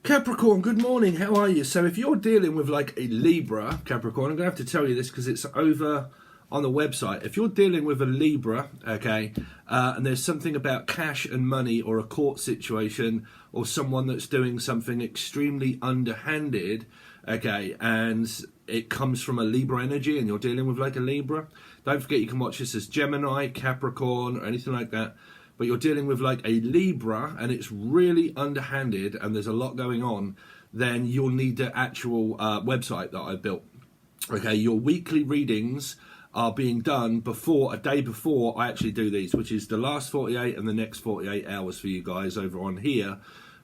Capricorn, good morning. How are you? So if you're dealing with like a Libra, Capricorn, I'm going to have to tell you this because it's over on the website. If you're dealing with a Libra, okay, and there's something about cash and money or a court situation or someone that's doing something extremely underhanded, okay, and it comes from a Libra energy and you're dealing with like a Libra, don't forget you can watch this as Gemini, Capricorn, or anything like that. But you're dealing with like a Libra and it's really underhanded and there's a lot going on, then you'll need the actual website that I built. Okay, your weekly readings are being done a day before I actually do these, which is the last 48 and the next 48 hours for you guys over on here.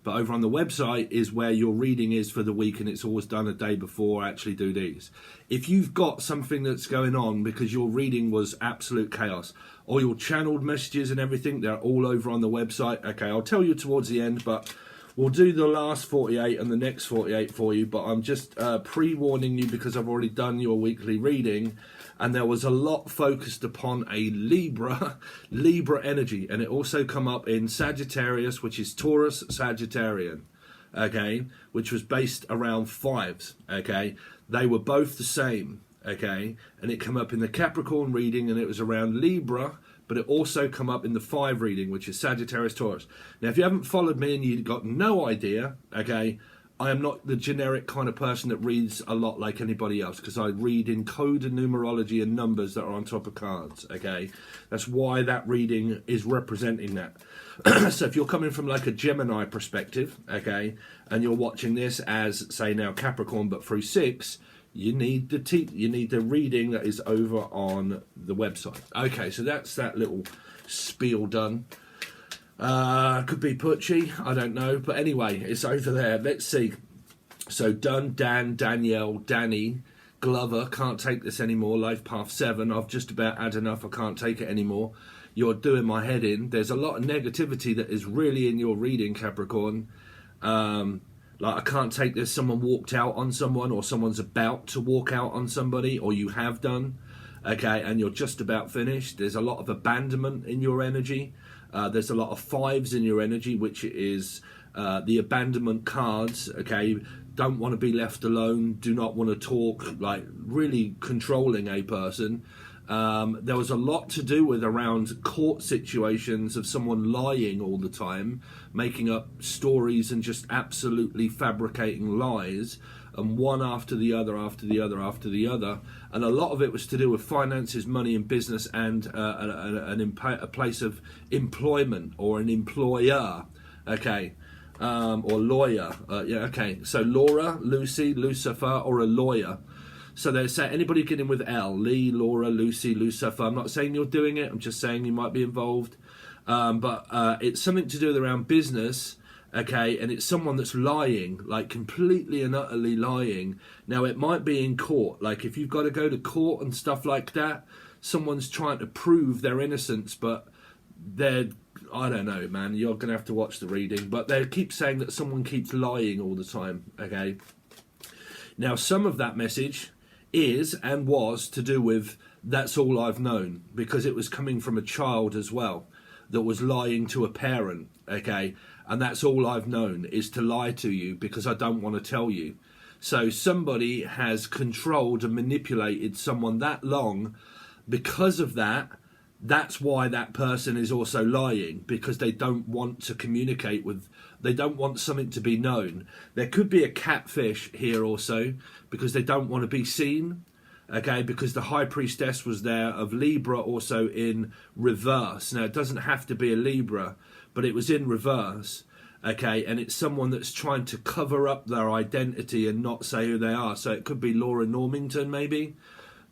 But over on the website is where your reading is for the week, and it's always done a day before I actually do these. If you've got something that's going on because your reading was absolute chaos, or your channeled messages and everything, they're all over on the website. Okay, I'll tell you towards the end, but we'll do the last 48 and the next 48 for you. But I'm just pre-warning you because I've already done your weekly reading. And there was a lot focused upon a Libra energy. And it also come up in Sagittarius, which is Taurus Sagittarian, okay, which was based around fives, okay. They were both the same, okay. And it come up in the Capricorn reading and it was around Libra, but it also come up in the 5 reading, which is Sagittarius Taurus. Now, if you haven't followed me and you've got no idea, okay, I am not the generic kind of person that reads a lot like anybody else, because I read in code and numerology and numbers that are on top of cards, okay? That's why that reading is representing that. So if you're coming from like a Gemini perspective, okay, and you're watching this as, say now, Capricorn, but through 6, you need the reading that is over on the website. Okay, so that's that little spiel done. Could be Putchy, I don't know, but anyway, it's over there. Let's see. So done, Dan, Danielle, Danny, Glover, can't take this anymore. Life Path 7, I've just about had enough, I can't take it anymore. You're doing my head in. There's a lot of negativity that is really in your reading, Capricorn. Like, I can't take this, someone walked out on someone, or someone's about to walk out on somebody, or you have done, okay, and you're just about finished. There's a lot of abandonment in your energy. There's a lot of 5s in your energy, which is the abandonment cards, okay? Don't want to be left alone, do not want to talk, like really controlling a person. There was a lot to do with around court situations of someone lying all the time, making up stories and just absolutely fabricating lies, and one after the other, after the other, after the other. And a lot of it was to do with finances, money and business, and a place of employment or an employer, okay, or lawyer. Yeah, okay. So Laura, Lucy, Lucifer, or a lawyer. So they say anybody getting with L, Lee, Laura, Lucy, Lucifer. I'm not saying you're doing it, I'm just saying you might be involved. But it's something to do with around business, okay, and it's someone that's lying, like completely and utterly lying. Now, it might be in court, like if you've got to go to court and stuff like that, someone's trying to prove their innocence, but they're, I don't know, man, you're going to have to watch the reading, but they keep saying that someone keeps lying all the time, okay. Now, some of that message is and was to do with that's all I've known, because it was coming from a child as well that was lying to a parent, okay, and that's all I've known is to lie to you because I don't want to tell you. So somebody has controlled and manipulated someone that long. Because of that, that's why that person is also lying, because they don't want to communicate with, they don't want something to be known. There could be a catfish here also, because they don't want to be seen, okay, because the High Priestess was there of Libra also in reverse. Now, it doesn't have to be a Libra, but it was in reverse, okay, and it's someone that's trying to cover up their identity and not say who they are. So it could be Laura Normington maybe,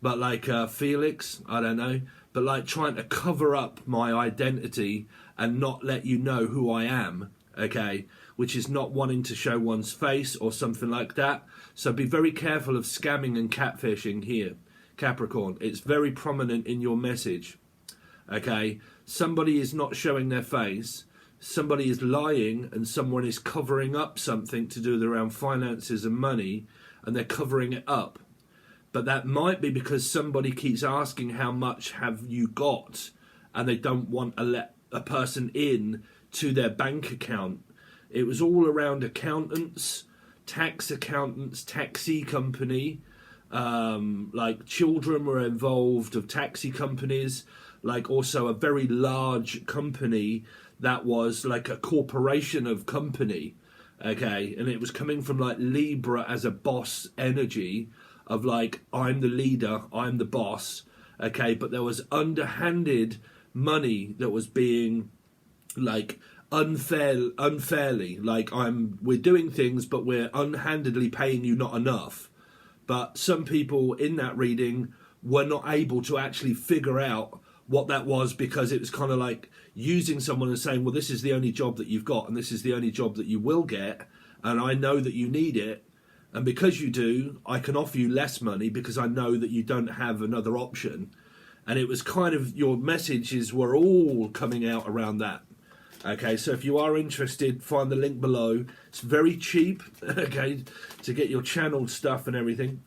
but like Felix, I don't know, but like trying to cover up my identity and not let you know who I am, okay, which is not wanting to show one's face or something like that. So be very careful of scamming and catfishing here, Capricorn. It's very prominent in your message, okay. Somebody is not showing their face, somebody is lying, and someone is covering up something to do with around finances and money, and they're covering it up. But that might be because somebody keeps asking how much have you got, and they don't want to let a person in to their bank account. It was all around accountants, taxi company. Like children were involved of taxi companies, like also a very large company that was like a corporation of company. Okay, and it was coming from like Libra as a boss energy of like, I'm the leader, I'm the boss. Okay, but there was underhanded money that was being like unfairly, like we're doing things but we're unhandedly paying you not enough. But some people in that reading were not able to actually figure out what that was, because it was kind of like using someone and saying, well, this is the only job that you've got and this is the only job that you will get, and I know that you need it, and because you do, I can offer you less money because I know that you don't have another option. And it was kind of, your messages were all coming out around that. Okay, so if you are interested, find the link below. It's very cheap, okay, to get your channeled stuff and everything.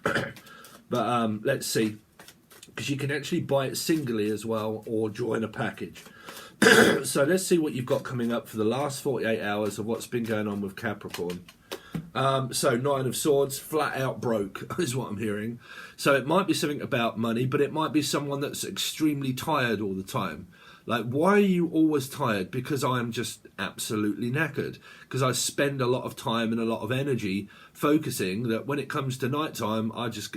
But let's see, because you can actually buy it singly as well or join a package. So let's see what you've got coming up for the last 48 hours of what's been going on with Capricorn. So Nine of Swords, flat out broke is what I'm hearing. So it might be something about money, but it might be someone that's extremely tired all the time. Like, why are you always tired? Because I am just absolutely knackered. Because I spend a lot of time and a lot of energy focusing that when it comes to nighttime, I just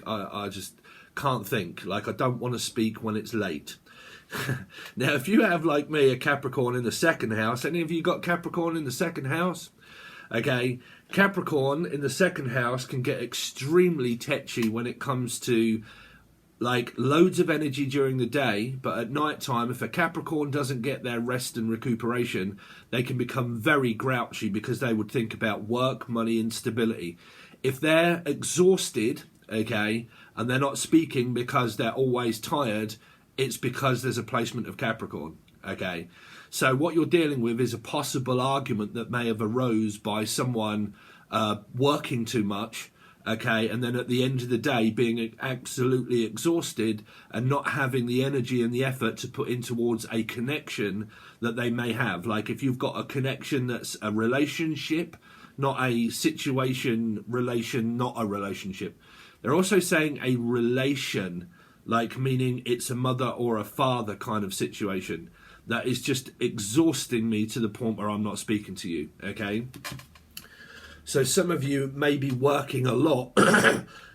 can't think. Like, I don't want to speak when it's late. Now, if you have, like me, a Capricorn in the second house, any of you got Capricorn in the second house? Okay, Capricorn in the second house can get extremely tetchy when it comes to like loads of energy during the day, but at night time, if a Capricorn doesn't get their rest and recuperation, they can become very grouchy because they would think about work, money and stability. If they're exhausted, okay, and they're not speaking because they're always tired, it's because there's a placement of Capricorn. Okay, so what you're dealing with is a possible argument that may have arose by someone working too much, okay, and then at the end of the day being absolutely exhausted and not having the energy and the effort to put in towards a connection that they may have. Like if you've got a connection that's a relationship, not a situation, relation, not a relationship. They're also saying a relation, like meaning it's a mother or a father kind of situation that is just exhausting me to the point where I'm not speaking to you, okay? So some of you may be working a lot.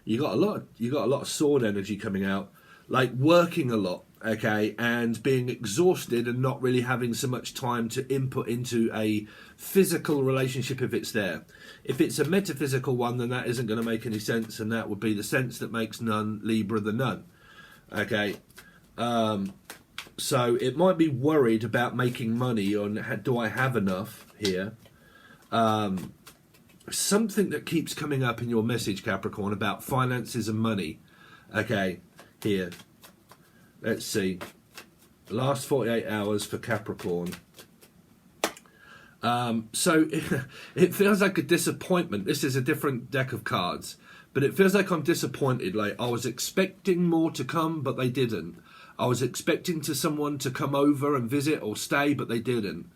you got a lot of sword energy coming out, like working a lot, okay, and being exhausted and not really having so much time to input into a physical relationship if it's there. If it's a metaphysical one, then that isn't going to make any sense, and that would be the sense that makes none Libra the nun, okay? So it might be worried about making money on do I have enough here. Something that keeps coming up in your message, Capricorn, about finances and money. Okay, here. Let's see. Last 48 hours for Capricorn. So it feels like a disappointment. This is a different deck of cards. But it feels like I'm disappointed. Like I was expecting more to come, but they didn't. I was expecting someone to come over and visit or stay, but they didn't.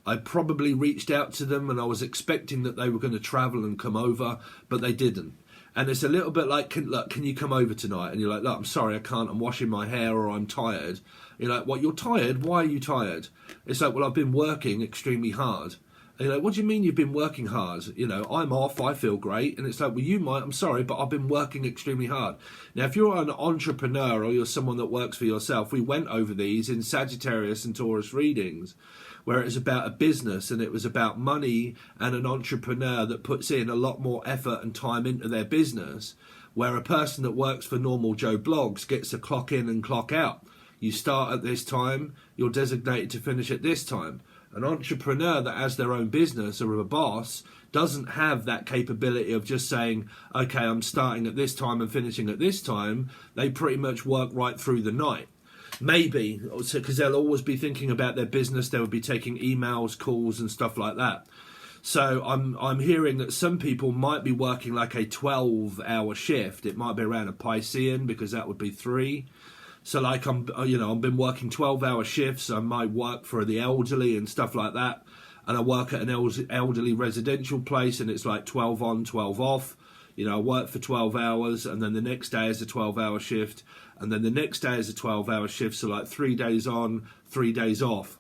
I probably reached out to them and I was expecting that they were going to travel and come over, but they didn't. And it's a little bit like, look, can you come over tonight? And you're like, look, I'm sorry, I can't. I'm washing my hair or I'm tired. You're like, what, you're tired? Why are you tired? It's like, well, I've been working extremely hard. And you're like, what do you mean you've been working hard? You know, I'm off, I feel great. And it's like, well, you might, I'm sorry, but I've been working extremely hard. Now, if you're an entrepreneur or you're someone that works for yourself, we went over these in Sagittarius and Taurus readings, where it was about a business and it was about money and an entrepreneur that puts in a lot more effort and time into their business, where a person that works for normal Joe Blogs gets a clock in and clock out. You start at this time, you're designated to finish at this time. An entrepreneur that has their own business or a boss doesn't have that capability of just saying, okay, I'm starting at this time and finishing at this time. They pretty much work right through the night. Maybe, because they'll always be thinking about their business. They would be taking emails, calls and stuff like that. So I'm hearing that some people might be working like a 12-hour shift. It might be around a Piscean because that would be 3. So like I've been working 12-hour shifts. I might work for the elderly and stuff like that. and I work at an elderly residential place, and it's like 12 on, 12 off. You know, I work for 12 hours, and then the next day is a 12-hour shift, and then the next day is a 12-hour shift, so like 3 days on, 3 days off.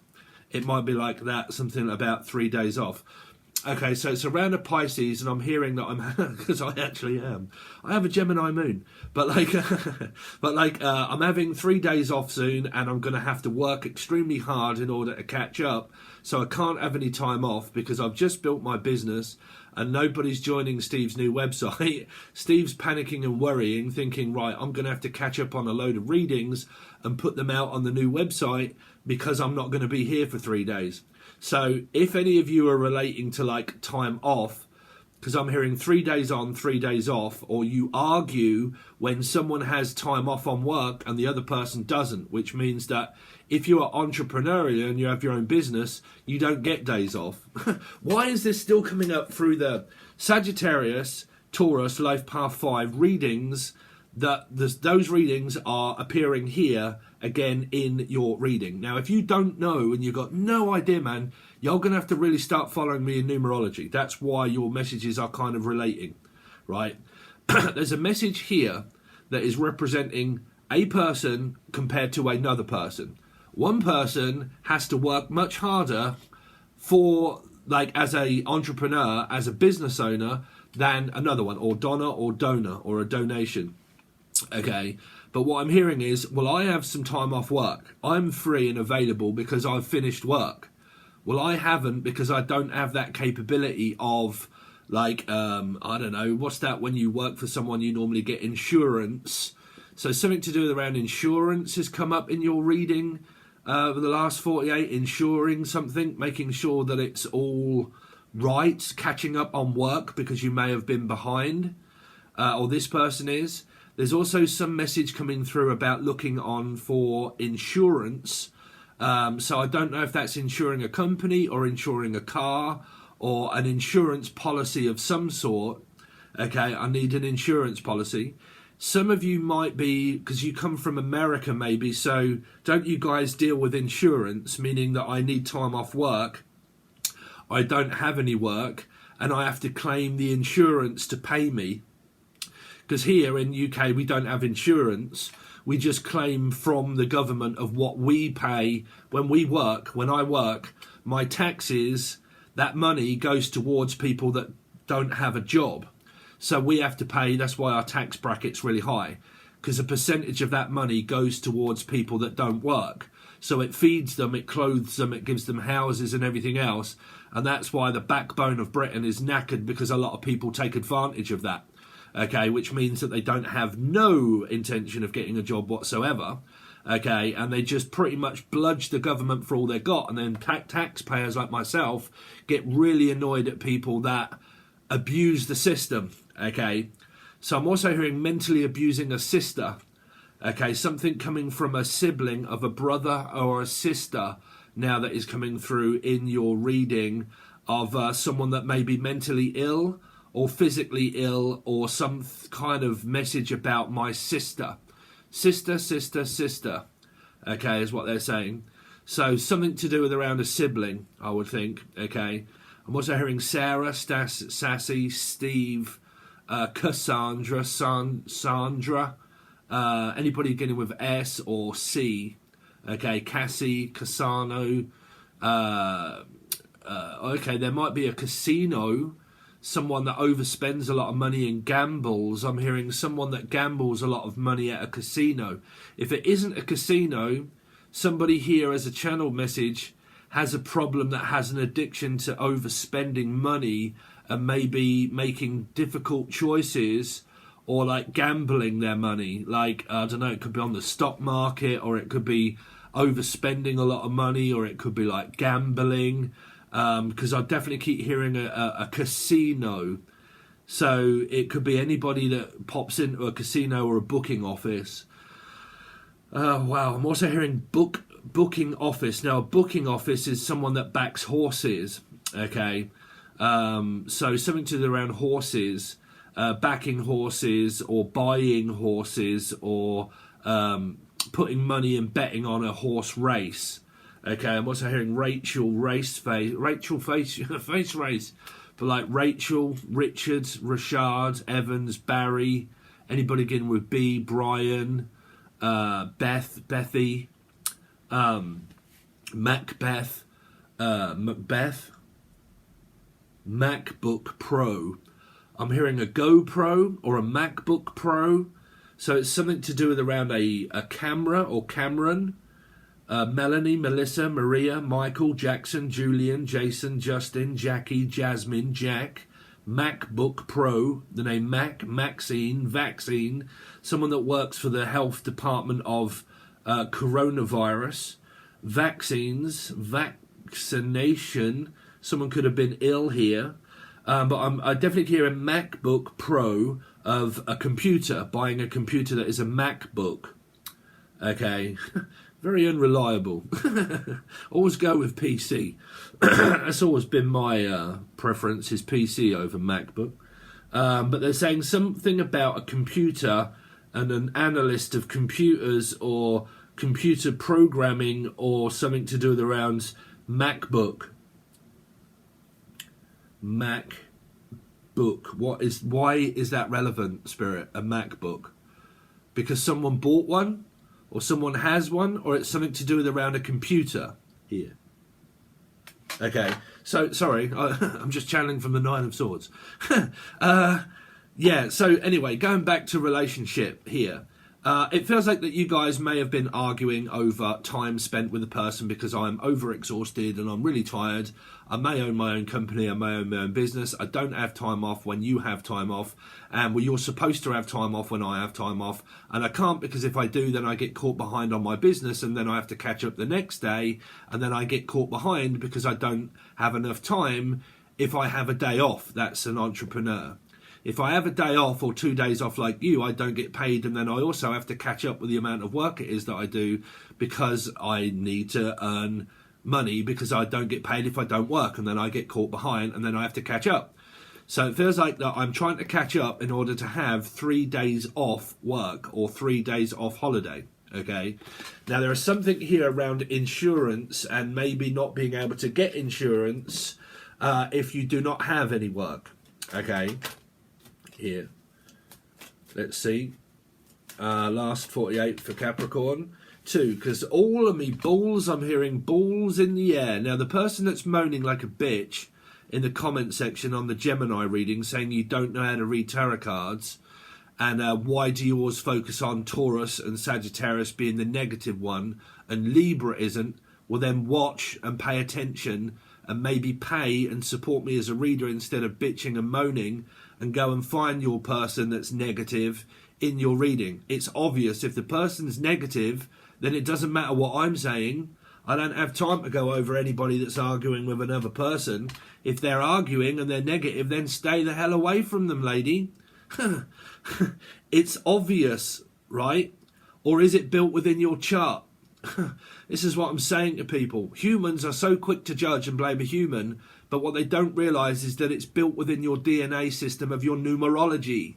It might be like that, something about 3 days off. Okay, so it's around a Pisces, and I'm hearing that I'm, because I actually am. I have a Gemini moon, but I'm having 3 days off soon, and I'm going to have to work extremely hard in order to catch up. So I can't have any time off because I've just built my business, and nobody's joining Steve's new website. Steve's panicking and worrying, thinking, right, I'm going to have to catch up on a load of readings and put them out on the new website because I'm not going to be here for 3 days. So if any of you are relating to like time off, because I'm hearing 3 days on, 3 days off, or you argue when someone has time off on work and the other person doesn't, which means that if you are entrepreneurial and you have your own business, you don't get days off. Why is this still coming up through the Sagittarius, Taurus, Life Path 5 readings, that those readings are appearing here again in your reading? Now, if you don't know and you've got no idea, man, you're going to have to really start following me in numerology. That's why your messages are kind of relating, right? There's a message here that is representing a person compared to another person. One person has to work much harder for, like, as a entrepreneur, as a business owner, than another one, or donor, or a donation. Okay, but what I'm hearing is, well, I have some time off work. I'm free and available because I've finished work. Well, I haven't, because I don't have that capability of, like, I don't know, what's that when you work for someone, you normally get insurance. So something to do with around insurance has come up in your reading over the last 48, insuring something, making sure that it's all right, catching up on work because you may have been behind, or this person is. There's also some message coming through about looking on for insurance. So I don't know if that's insuring a company or insuring a car or an insurance policy of some sort. Okay, I need an insurance policy. Some of you might be, because you come from America maybe, so don't you guys deal with insurance, meaning that I need time off work, I don't have any work, and I have to claim the insurance to pay me. Because here in UK we don't have insurance, we just claim from the government of what we pay when we work. When I work, my taxes, that money goes towards people that don't have a job. So we have to pay, that's why our tax bracket's really high, because a percentage of that money goes towards people that don't work. So it feeds them, it clothes them, it gives them houses and everything else. And that's why the backbone of Britain is knackered, because a lot of people take advantage of that. Okay, which means that they don't have no intention of getting a job whatsoever. Okay, and they just pretty much bludge the government for all they got. And then taxpayers like myself get really annoyed at people that abuse the system. Okay, so I'm also hearing mentally abusing a sister. Okay, something coming from a sibling of a brother or a sister now that is coming through in your reading of someone that may be mentally ill or physically ill, or some kind of message about my sister. Sister, okay, is what they're saying. So something to do with around a sibling, I would think, okay. I'm also hearing Sarah, Sassy, Steve, Cassandra, Sandra, anybody beginning with S or C, okay, Cassie, Cassano, okay, there might be a casino, someone that overspends a lot of money and gambles. I'm hearing someone that gambles a lot of money at a casino. If it isn't a casino, somebody here as a channel message has a problem that has an addiction to overspending money and maybe making difficult choices or like gambling their money. Like, I don't know, it could be on the stock market, or it could be overspending a lot of money, or it could be like gambling. Because I definitely keep hearing a casino. So it could be anybody that pops into a casino or a booking office. Wow, I'm also hearing booking office. Now, a booking office is someone that backs horses, okay? So something to do around horses, backing horses or buying horses, or putting money and betting on a horse race. Okay, I'm also hearing Rachel face race, but like Rachel, Richard, Rashad, Evans, Barry, anybody again with B, Brian, Bethy, Macbeth, Macbeth, MacBook Pro. I'm hearing a GoPro or a MacBook Pro. So it's something to do with around a camera or Cameron. Melanie, Melissa, Maria, Michael, Jackson, Julian, Jason, Justin, Jackie, Jasmine, Jack, MacBook Pro, the name Mac, Maxine, Vaccine, someone that works for the health department of coronavirus, vaccines, vaccination, someone could have been ill here, but I definitely hear a MacBook Pro of a computer, buying a computer that is a MacBook, okay. Very unreliable. Always go with PC. That's always been my preference, is PC over MacBook. But they're saying something about a computer and an analyst of computers or computer programming or something to do with around MacBook. MacBook. Why is that relevant, Spirit? A MacBook? Because someone bought one? Or someone has one, or it's something to do with around a computer here. Okay, so sorry, I'm just channeling from the Nine of Swords. Yeah, so anyway, going back to relationship here. It feels like that you guys may have been arguing over time spent with a person because I'm overexhausted and I'm really tired. I may own my own company, I may own my own business. I don't have time off when you have time off. And well, you're supposed to have time off when I have time off. And I can't, because if I do, then I get caught behind on my business and then I have to catch up the next day. And then I get caught behind because I don't have enough time if I have a day off. That's an entrepreneur. If I have a day off or 2 days off like you, I don't get paid, and then I also have to catch up with the amount of work it is that I do because I need to earn money because I don't get paid if I don't work, and then I get caught behind and then I have to catch up. So it feels like that I'm trying to catch up in order to have 3 days off work or 3 days off holiday. Okay. Now there is something here around insurance and maybe not being able to get insurance if you do not have any work. Okay. Here, let's see, last 48 for Capricorn, 2, because all of me balls, I'm hearing balls in the air. Now the person that's moaning like a bitch in the comment section on the Gemini reading, saying you don't know how to read tarot cards, and why do you always focus on Taurus and Sagittarius being the negative one and Libra isn't, well then watch and pay attention and maybe pay and support me as a reader instead of bitching and moaning, and go and find your person that's negative in your reading. It's obvious. If the person's negative, then it doesn't matter what I'm saying. I don't have time to go over anybody that's arguing with another person. If they're arguing and they're negative, then stay the hell away from them, lady. It's obvious, right? Or is it built within your chart? This is what I'm saying to people. Humans are so quick to judge and blame a human, but what they don't realise is that it's built within your DNA system of your numerology.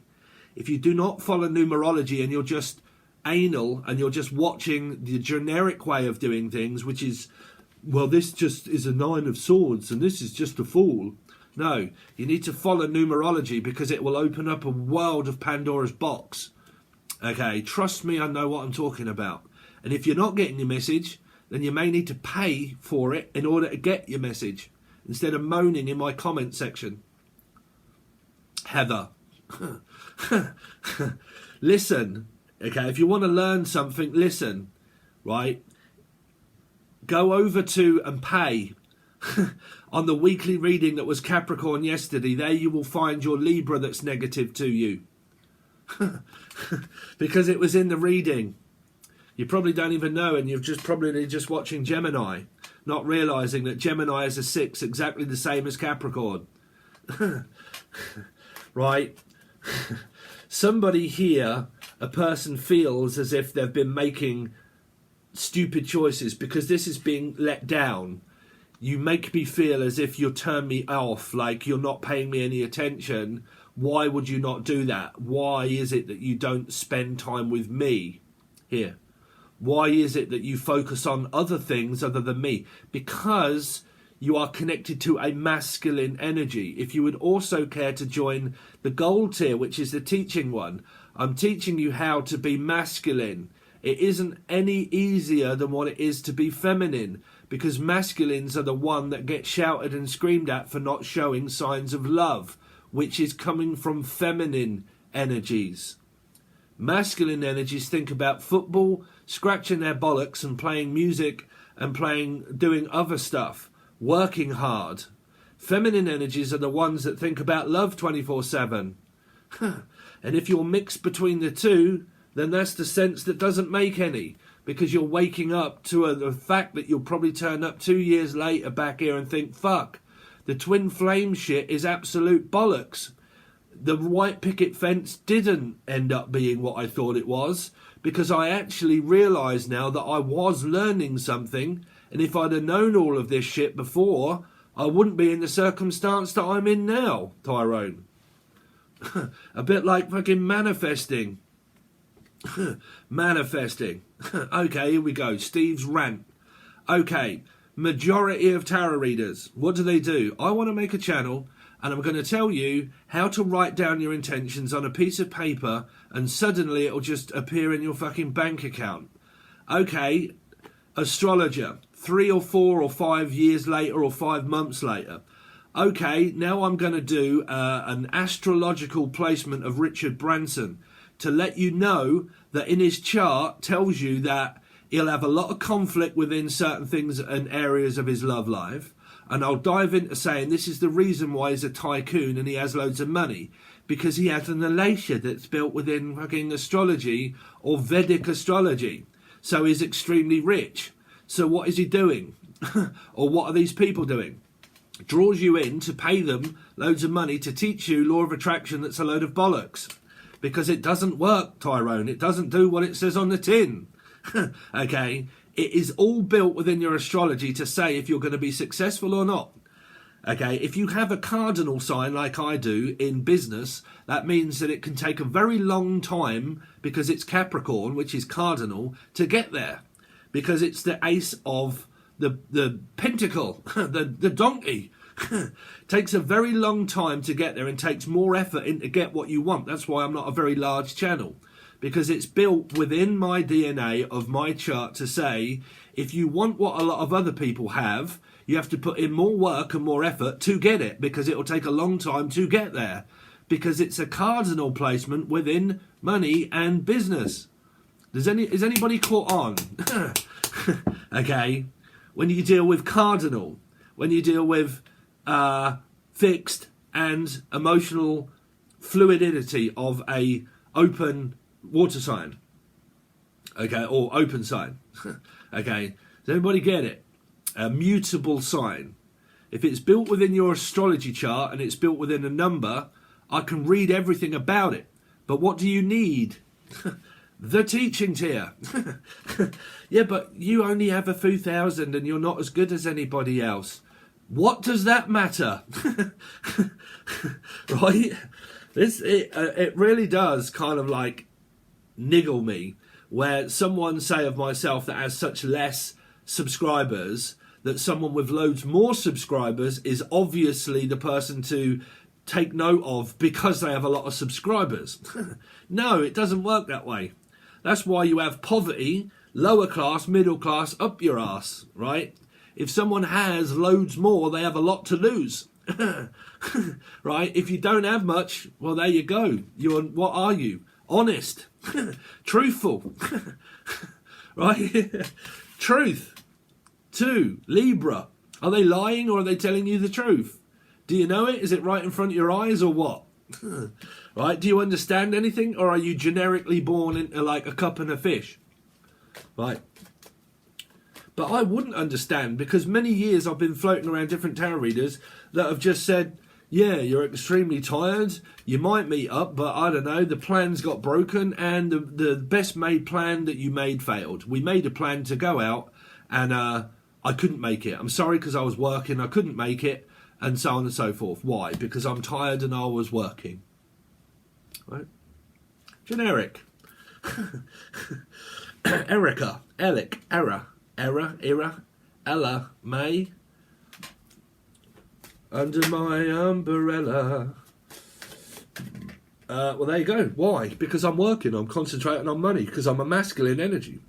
If you do not follow numerology and you're just anal and you're just watching the generic way of doing things, which is, well, this just is a 9 of Swords and this is just a Fool. No, you need to follow numerology because it will open up a world of Pandora's box. Okay, trust me, I know what I'm talking about. And if you're not getting your message, then you may need to pay for it in order to get your message, instead of moaning in my comment section. Heather. Listen, okay, if you want to learn something, listen, right? Go over to and pay. On the weekly reading that was Capricorn yesterday, there you will find your Libra that's negative to you. Because it was in the reading. You probably don't even know, and you're probably just watching Gemini, not realising that Gemini is a 6, exactly the same as Capricorn. Right? Somebody here, a person feels as if they've been making stupid choices because this is being let down. You make me feel as if you'll turn me off, like you're not paying me any attention. Why would you not do that? Why is it that you don't spend time with me? Here. Why is it that you focus on other things other than me? Because you are connected to a masculine energy. If you would also care to join the gold tier, which is the teaching one, I'm teaching you how to be masculine. It isn't any easier than what it is to be feminine, because masculines are the one that get shouted and screamed at for not showing signs of love, which is coming from feminine energies. Masculine energies think about football, scratching their bollocks and playing music and doing other stuff, working hard. Feminine energies are the ones that think about love 24/7. And if you're mixed between the two, then that's the sense that doesn't make any, because you're waking up to the fact that you'll probably turn up 2 years later back here and think, fuck, the twin flame shit is absolute bollocks. The white picket fence didn't end up being what I thought it was, because I actually realise now that I was learning something, and if I'd have known all of this shit before, I wouldn't be in the circumstance that I'm in now, Tyrone. A bit like fucking manifesting. Manifesting. Okay, here we go. Steve's rant. Okay, majority of tarot readers, what do? I want to make a channel, and I'm going to tell you how to write down your intentions on a piece of paper, and suddenly it'll just appear in your fucking bank account. Okay, astrologer, 3 or 4 or 5 years later or 5 months later. Okay, now I'm going to do an astrological placement of Richard Branson to let you know that in his chart tells you that he'll have a lot of conflict within certain things and areas of his love life. And I'll dive into saying this is the reason why he's a tycoon and he has loads of money, because he has an Alatia that's built within fucking astrology or Vedic astrology. So he's extremely rich. So what is he doing? Or what are these people doing? Draws you in to pay them loads of money to teach you law of attraction that's a load of bollocks. Because it doesn't work, Tyrone. It doesn't do what it says on the tin. Okay? It is all built within your astrology to say if you're going to be successful or not. Okay? If you have a cardinal sign like I do in business, that means that it can take a very long time, because it's Capricorn, which is cardinal, to get there. Because it's the ace of the pentacle, the donkey. Takes a very long time to get there and takes more effort in to get what you want. That's why I'm not a very large channel, because it's built within my DNA of my chart to say if you want what a lot of other people have, you have to put in more work and more effort to get it, because it'll take a long time to get there, because it's a cardinal placement within money and business. Is anybody caught on? Okay, when you deal with cardinal, when you deal with fixed and emotional fluidity of a open water sign, okay, or open sign, okay, does everybody get it? A mutable sign. If it's built within your astrology chart and it's built within a number, I can read everything about it. But what do you need? The teaching tier. Yeah, but you only have a few thousand and you're not as good as anybody else. What does that matter? Right? It really does kind of like niggle me, where someone say of myself that has such less subscribers, that someone with loads more subscribers is obviously the person to take note of because they have a lot of subscribers. No, it doesn't work that way. That's why you have poverty, lower class, middle class, up your ass, right? If someone has loads more, they have a lot to lose. Right? If you don't have much, well, there you go. What are you? Honest. Truthful. Right? Truth. 2, Libra. Are they lying or are they telling you the truth? Do you know it? Is it right in front of your eyes or what? Right? Do you understand anything, or are you generically born into like a cup and a fish? Right? But I wouldn't understand, because many years I've been floating around different tarot readers that have just said, yeah, you're extremely tired, you might meet up, but I don't know, the plans got broken and the best made plan that you made failed. We made a plan to go out and I couldn't make it. I'm sorry, because I was working, I couldn't make it, and so on and so forth. Why? Because I'm tired and I was working. Right? Generic. Erica, Elic, Era, Ella, May. Under my umbrella. Well, there you go. Why? Because I'm working. I'm concentrating on money. Because I'm a masculine energy.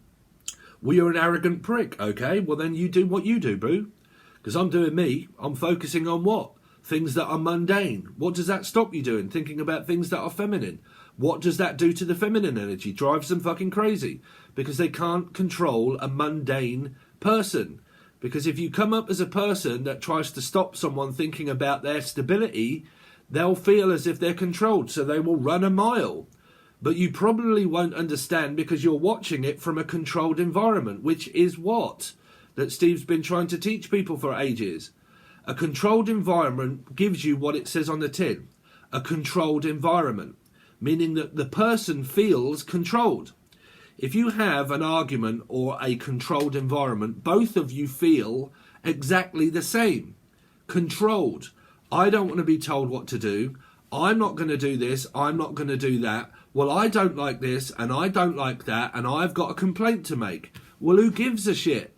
Well, you're an arrogant prick. Okay, well then you do what you do, boo. Because I'm doing me. I'm focusing on what? Things that are mundane. What does that stop you doing? Thinking about things that are feminine. What does that do to the feminine energy? Drives them fucking crazy. Because they can't control a mundane person. Because if you come up as a person that tries to stop someone thinking about their stability, they'll feel as if they're controlled, so they will run a mile. But you probably won't understand because you're watching it from a controlled environment, which is what? That Steve's been trying to teach people for ages. A controlled environment gives you what it says on the tin. A controlled environment. Meaning that the person feels controlled. If you have an argument or a controlled environment, both of you feel exactly the same. Controlled. I don't want to be told what to do. I'm not going to do this. I'm not going to do that. Well, I don't like this and I don't like that and I've got a complaint to make. Well, who gives a shit?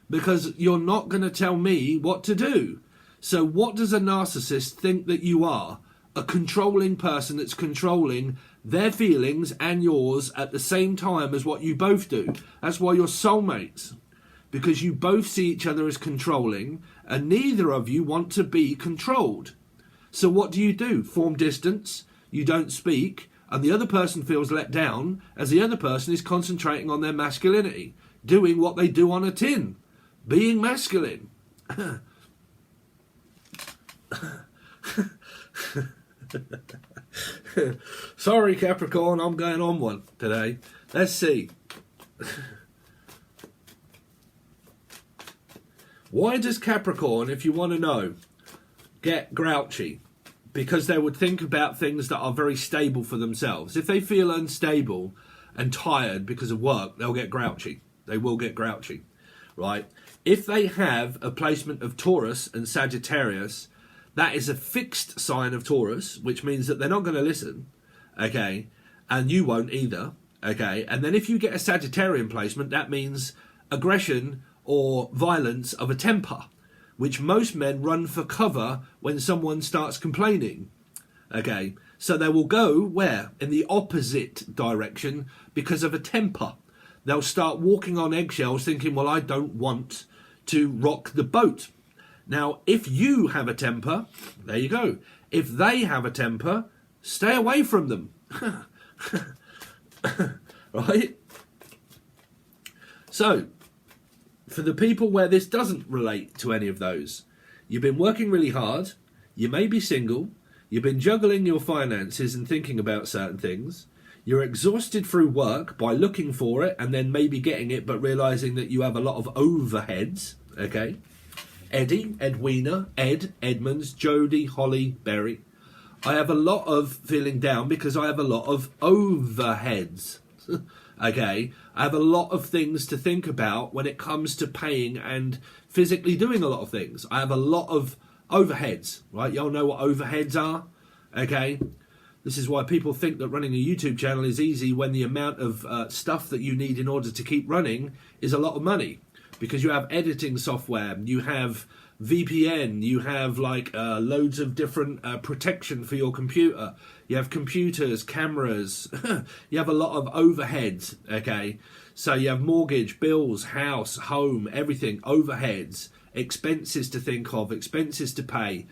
Because you're not going to tell me what to do. So what does a narcissist think that you are? A controlling person that's controlling their feelings and yours at the same time as what you both do. That's why you're soulmates. Because you both see each other as controlling and neither of you want to be controlled. So what do? Form distance, you don't speak, and the other person feels let down as the other person is concentrating on their masculinity, doing what they do on a tin, being masculine. Sorry, Capricorn, I'm going on one today. Let's see. Why does Capricorn, if you want to know, get grouchy? Because they would think about things that are very stable for themselves. If they feel unstable and tired because of work, they'll get grouchy. They will get grouchy, right? If they have a placement of Taurus and Sagittarius, that is a fixed sign of Taurus, which means that they're not going to listen, okay? And you won't either, okay? And then if you get a Sagittarian placement, that means aggression or violence of a temper, which most men run for cover when someone starts complaining, okay? So they will go where? In the opposite direction because of a temper. They'll start walking on eggshells thinking, well, I don't want to rock the boat. Now, if you have a temper, there you go. If they have a temper, stay away from them. Right? So, for the people where this doesn't relate to any of those, you've been working really hard, you may be single, you've been juggling your finances and thinking about certain things, you're exhausted through work by looking for it and then maybe getting it but realising that you have a lot of overheads, okay? Eddie, Edwina, Ed, Edmonds, Jody, Holly, Berry. I have a lot of feeling down because I have a lot of overheads. Okay, I have a lot of things to think about when it comes to paying and physically doing a lot of things. I have a lot of overheads, right? Y'all know what overheads are, okay? This is why people think that running a YouTube channel is easy when the amount of stuff that you need in order to keep running is a lot of money. Because you have editing software, you have VPN, you have like loads of different protection for your computer. You have computers, cameras, you have a lot of overheads, okay? So you have mortgage, bills, house, home, everything, overheads, expenses to think of, expenses to pay,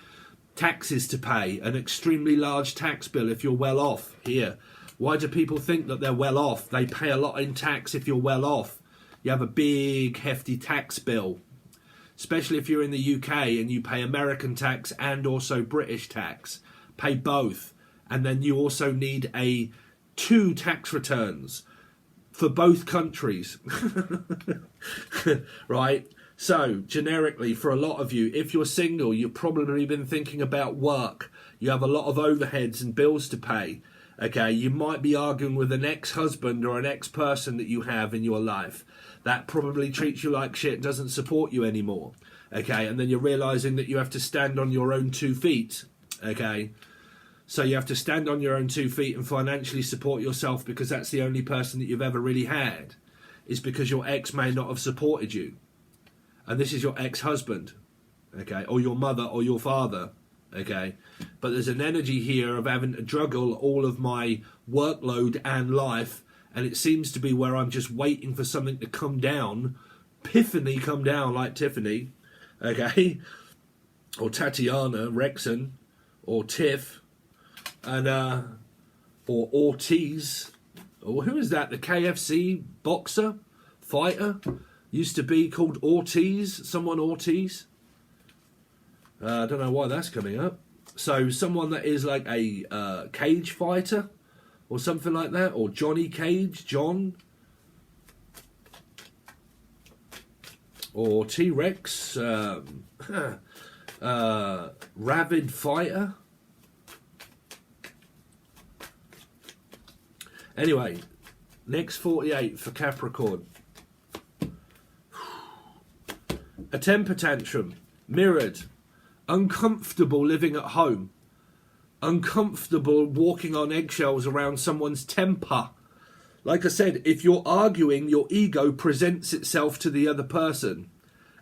taxes to pay, an extremely large tax bill if you're well off here. Why do people think that they're well off? They pay a lot in tax if you're well off. You have a big, hefty tax bill, especially if you're in the UK and you pay American tax and also British tax. Pay both. And then you also need 2 tax returns for both countries. Right? So, generically, for a lot of you, if you're single, you've probably been thinking about work. You have a lot of overheads and bills to pay. Okay, you might be arguing with an ex-husband or an ex-person that you have in your life. That probably treats you like shit, doesn't support you anymore. Okay, and then you're realising that you have to stand on your own 2 feet. Okay, So you have to stand on your own 2 feet and financially support yourself because that's the only person that you've ever really had. Is because your ex may not have supported you. And this is your ex-husband, okay, or your mother or your father, okay. But there's an energy here of having to juggle all of my workload and life, and it seems to be where I'm just waiting for something to come down, epiphany come down like Tiffany, okay, or Tatiana Rexon, or Tiff, and or Ortiz, or who is that? The KFC boxer, fighter, used to be called Ortiz. Someone Ortiz. I don't know why that's coming up. So someone that is like a cage fighter, or something like that, or Johnny Cage, John, or T-Rex, rabid fighter. Anyway, next 48 for Capricorn. A temper tantrum, mirrored, uncomfortable living at home, uncomfortable walking on eggshells around someone's temper. Like I said, if you're arguing, your ego presents itself to the other person.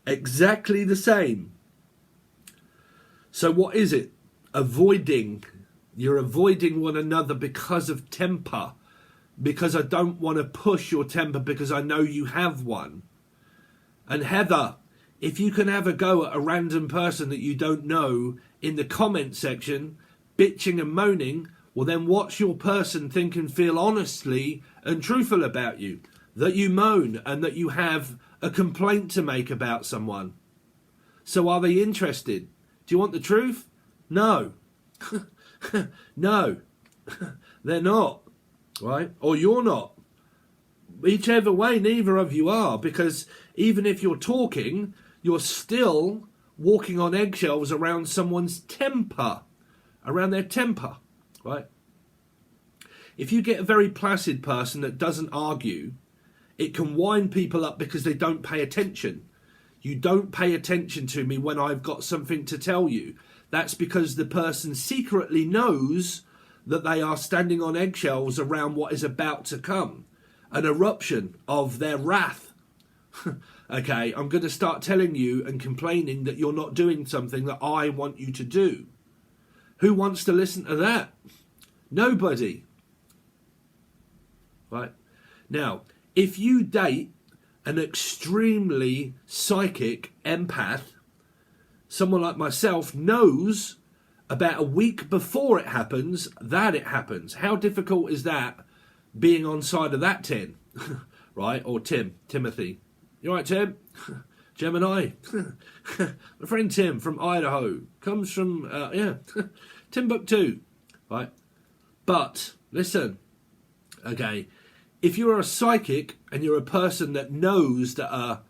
Exactly the same. So what is it? Avoiding. You're avoiding one another because of temper. Because I don't want to push your temper because I know you have one. And Heather, if you can have a go at a random person that you don't know in the comment section, bitching and moaning, well then what's your person think and feel honestly and truthful about you? That you moan and that you have a complaint to make about someone. So are they interested? Do you want the truth? No. No. They're not. Right? Or you're not. Whichever way, neither of you are, because even if you're talking, you're still walking on eggshells around someone's temper, around their temper, right? If you get a very placid person that doesn't argue, it can wind people up because they don't pay attention. You don't pay attention to me when I've got something to tell you. That's because the person secretly knows that they are standing on eggshells around what is about to come. An eruption of their wrath. Okay, I'm going to start telling you and complaining that you're not doing something that I want you to do. Who wants to listen to that? Nobody. Right? Now, if you date an extremely psychic empath, someone like myself knows about a week before it happens that it happens. How difficult is that being on side of that tin? Right? Or Timothy. You all right, Tim? Gemini. My friend Tim from Idaho. Comes from, Timbuktu. Right? But, listen. Okay. If you're a psychic and you're a person that knows that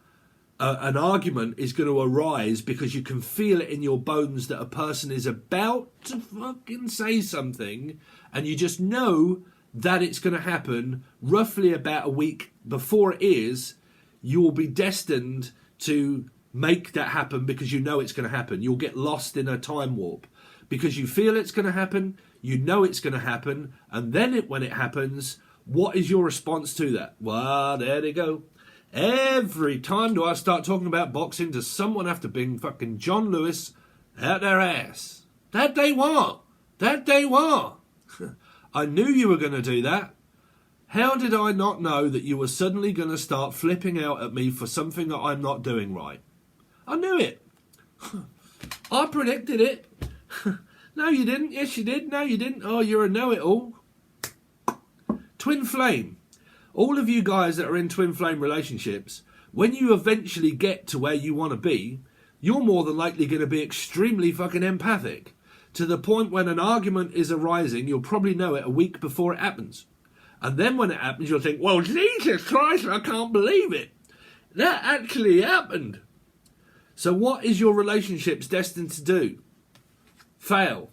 an argument is going to arise because you can feel it in your bones that a person is about to fucking say something, and you just know that it's going to happen roughly about a week before it is, you will be destined to make that happen because you know it's going to happen. You'll get lost in a time warp because you feel it's going to happen, you know it's going to happen, and then when it happens, what is your response to that? Well, there they go. Every time do I start talking about boxing, does someone have to bring fucking John Lewis out their ass? That they want. That they want. I knew you were going to do that. How did I not know that you were suddenly going to start flipping out at me for something that I'm not doing right? I knew it. I predicted it. No, you didn't. Yes, you did. No, you didn't. Oh, you're a know-it-all. Twin flame. All of you guys that are in twin flame relationships, when you eventually get to where you want to be, you're more than likely going to be extremely fucking empathic. To the point when an argument is arising, you'll probably know it a week before it happens. And then when it happens, you'll think, well, Jesus Christ, I can't believe it. That actually happened. So what is your relationships destined to do? Fail.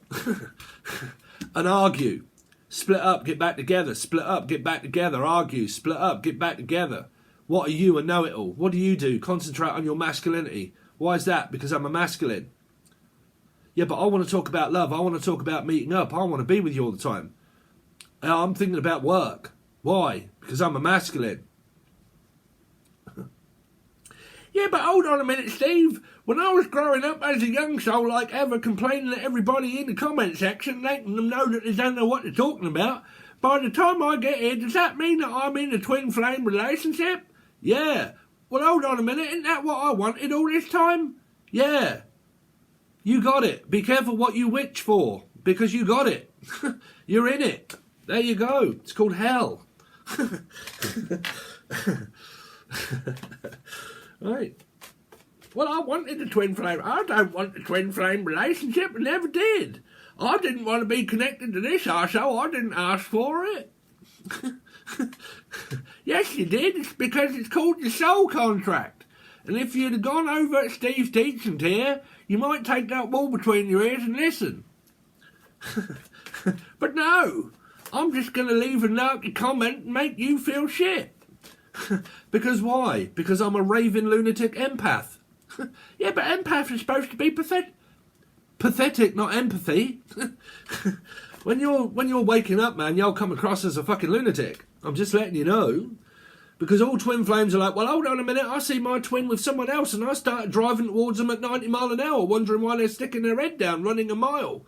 And argue. Split up, get back together. Split up, get back together. Argue, split up, get back together. What are you, a know-it-all? What do you do? Concentrate on your masculinity. Why is that? Because I'm a masculine. Yeah, but I want to talk about love. I want to talk about meeting up. I want to be with you all the time. I'm thinking about work. Why? Because I'm a masculine. Yeah, but hold on a minute, Steve. When I was growing up as a young soul like ever, complaining at everybody in the comment section, letting them know that they don't know what they're talking about, by the time I get here, does that mean that I'm in a twin flame relationship? Yeah. Well, hold on a minute. Isn't that what I wanted all this time? Yeah. You got it. Be careful what you wish for, because you got it. You're in it. There you go. It's called hell. Right. Well, I wanted a twin flame. I don't want a twin flame relationship. I never did. I didn't want to be connected to this arsehole. I didn't ask for it. Yes, you did. It's because it's called your soul contract. And if you'd have gone over at Steve's teachings here, you might take that wall between your ears and listen. But no, I'm just going to leave a nasty comment and make you feel shit. Because why? Because I'm a raving lunatic empath. Yeah, but empath is supposed to be pathetic, not empathy. When you're waking up, man, you'll come across as a fucking lunatic. I'm just letting you know. Because all twin flames are like, well, hold on a minute, I see my twin with someone else and I start driving towards them at 90 miles an hour, wondering why they're sticking their head down, running a mile.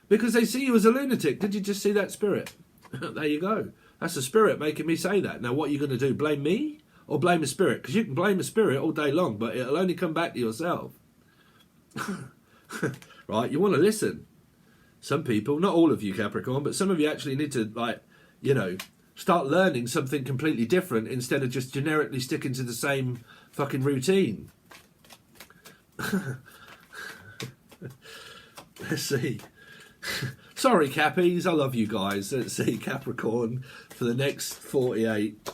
Because they see you as a lunatic. Did you just see that spirit? There you go. That's the spirit making me say that. Now, what are you going to do? Blame me or blame a spirit? Because you can blame a spirit all day long, but it'll only come back to yourself. Right? You want to listen. Some people, not all of you, Capricorn, but some of you actually need to, like, you know, start learning something completely different instead of just generically sticking to the same fucking routine. Let's see. Sorry, Cappies, I love you guys. Let's see, Capricorn for the next 48.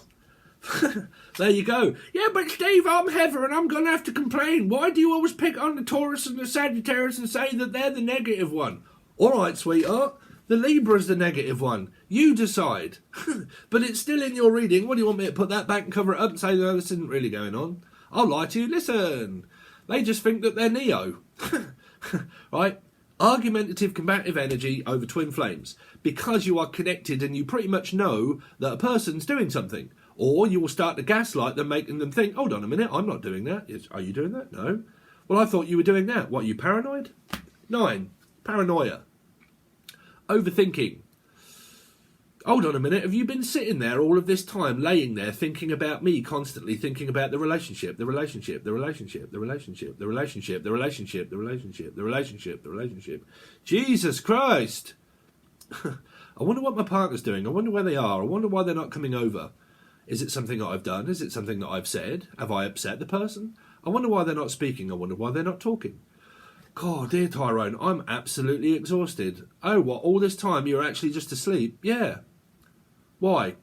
There you go. Yeah, but Steve, I'm Heather and I'm going to have to complain. Why do you always pick on the Taurus and the Sagittarius and say that they're the negative one? All right, sweetheart. The Libra's the negative one. You decide. But it's still in your reading. What do you want me to put that back and cover it up and say, no, this isn't really going on? I'll lie to you. Listen. They just think that they're Neo. Right? Argumentative, combative energy over twin flames. Because you are connected and you pretty much know that a person's doing something. Or you will start to gaslight them, making them think, hold on a minute, I'm not doing that. Are you doing that? No. Well, I thought you were doing that. What, are you paranoid? 9. Paranoia. Overthinking. Hold on a minute, have you been sitting there all of this time, laying there, thinking about me, constantly thinking about the relationship, the relationship, the relationship, the relationship, the relationship, the relationship, the relationship, the relationship, the relationship. Jesus Christ! I wonder what my partner's doing. I wonder where they are. I wonder why they're not coming over. Is it something that I've done? Is it something that I've said? Have I upset the person? I wonder why they're not speaking. I wonder why they're not talking. God, dear Tyrone, I'm absolutely exhausted. Oh, what, all this time you were actually just asleep? Yeah. Why?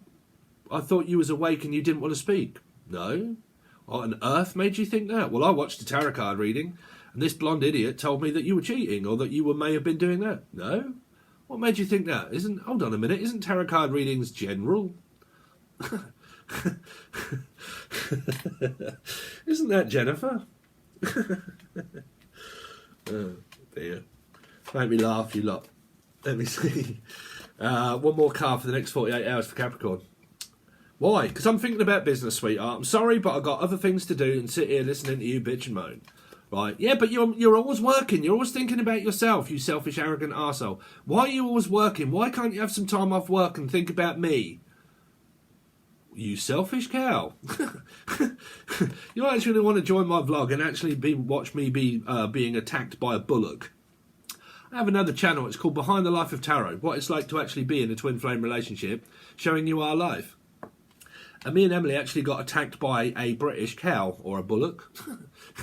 I thought you was awake and you didn't want to speak. No? What on earth made you think that? Well, I watched a tarot card reading and this blonde idiot told me that you were cheating or that you may have been doing that. No? What made you think that? Hold on a minute, isn't tarot card readings general? Isn't that Jennifer? Oh dear. Make me laugh, you lot. Let me see. One more card for the next 48 hours for Capricorn. Why? Because I'm thinking about business, sweetheart. I'm sorry, but I've got other things to do and sit here listening to you bitch and moan. Right? Yeah, but you're always working. You're always thinking about yourself, you selfish, arrogant arsehole. Why are you always working? Why can't you have some time off work and think about me? You selfish cow. You actually want to join my vlog and actually watch me being attacked by a bullock. I have another channel, it's called Behind the Life of Tarot, what it's like to actually be in a twin flame relationship, showing you our life. And me and Emily actually got attacked by a British cow, or a bullock.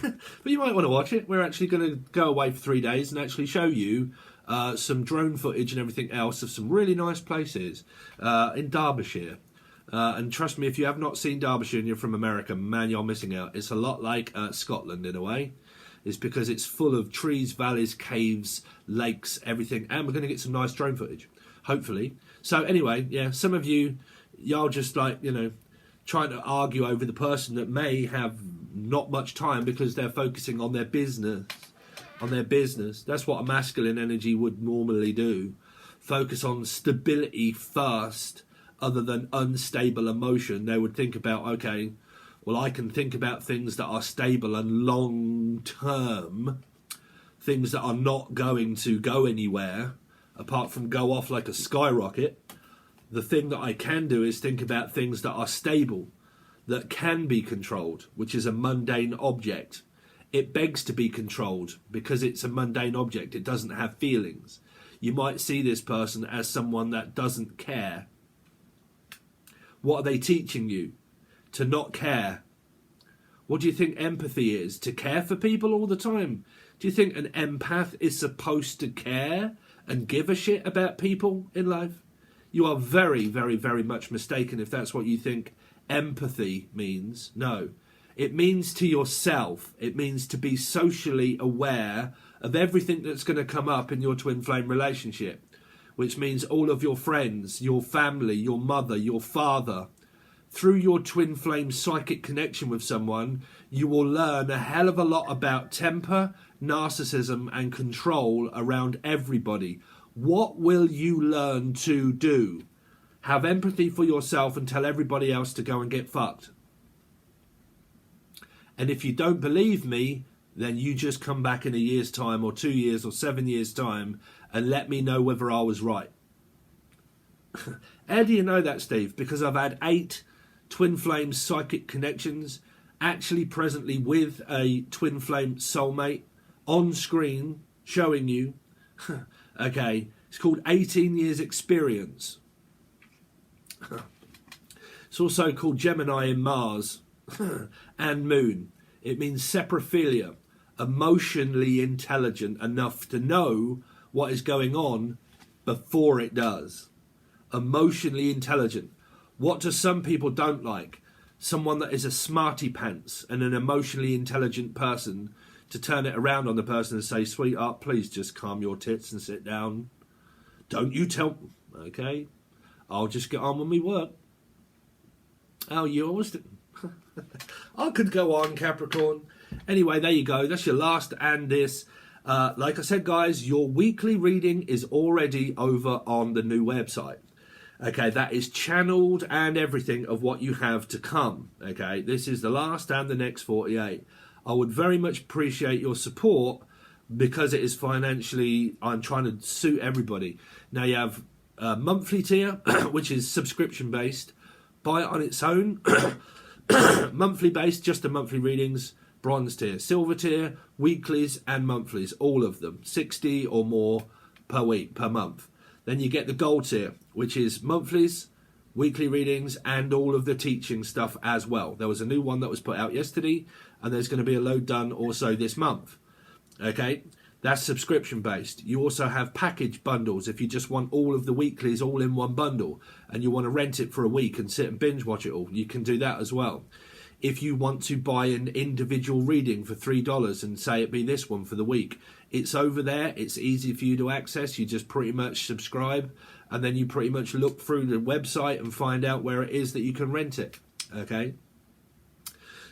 But you might want to watch it. We're actually going to go away for 3 days and actually show you some drone footage and everything else of some really nice places in Derbyshire. And trust me, if you have not seen Derbyshire and you're from America, man, you're missing out. It's a lot like Scotland in a way. It's because it's full of trees, valleys, caves, lakes, everything. And we're going to get some nice drone footage, hopefully. So anyway, yeah, some of y'all just like, you know, trying to argue over the person that may have not much time because they're focusing on their business. on their business. That's what a masculine energy would normally do. Focus on stability first, other than unstable emotion. They would think about, okay, well, I can think about things that are stable and long term, things that are not going to go anywhere apart from go off like a skyrocket. The thing that I can do is think about things that are stable, that can be controlled, which is a mundane object. It begs to be controlled because it's a mundane object. It doesn't have feelings. You might see this person as someone that doesn't care. What are they teaching you? To not care. What do you think empathy is? To care for people all the time? Do you think an empath is supposed to care and give a shit about people in life? You are very, very, very much mistaken if that's what you think empathy means. No. It means to yourself. It means to be socially aware of everything that's going to come up in your twin flame relationship, which means all of your friends, your family, your mother, your father. Through your twin flame psychic connection with someone, you will learn a hell of a lot about temper, narcissism, and control around everybody. What will you learn to do? Have empathy for yourself and tell everybody else to go and get fucked. And if you don't believe me, then you just come back in a year's time or 2 years or 7 years' time and let me know whether I was right. How do you know that, Steve? Because I've had 8 twin flame psychic connections, actually presently with a twin flame soulmate on screen showing you. Okay, it's called 18 years experience. It's also called Gemini in Mars and Moon. It means saprophilia, emotionally intelligent enough to know what is going on before it does. Emotionally intelligent. What do some people don't like? Someone that is a smarty pants and an emotionally intelligent person to turn it around on the person and say, sweetheart, please just calm your tits and sit down. Don't you tell... Okay, I'll just get on with my work. Oh, you almost... I could go on, Capricorn. Anyway, there you go. That's your last and this. Like I said, guys, your weekly reading is already over on the new website. Okay, that is channeled and everything of what you have to come. Okay, this is the last and the next 48. I would very much appreciate your support because it is financially, I'm trying to suit everybody. Now you have a monthly tier, which is subscription based. Buy it on its own. Monthly based, just the monthly readings. Bronze tier, silver tier, weeklies and monthlies, all of them. 60 or more per week, per month. Then you get the gold tier, which is monthlies, weekly readings, and all of the teaching stuff as well. There was a new one that was put out yesterday, and there's going to be a load done also this month. Okay, that's subscription based. You also have package bundles if you just want all of the weeklies all in one bundle, and you want to rent it for a week and sit and binge watch it all. You can do that as well. If you want to buy an individual reading for $3 and say it be this one for the week, it's over there. It's easy for you to access. You just pretty much subscribe and then you pretty much look through the website and find out where it is that you can rent it. Okay.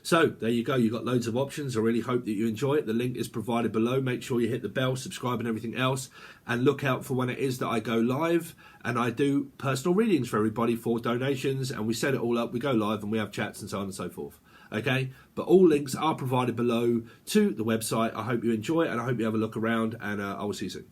So there you go. You've got loads of options. I really hope that you enjoy it. The link is provided below. Make sure you hit the bell, subscribe and everything else, and look out for when it is that I go live. And I do personal readings for everybody for donations, and we set it all up. We go live and we have chats and so on and so forth. Okay, but all links are provided below to the website. I hope you enjoy it and I hope you have a look around, and I will see you soon.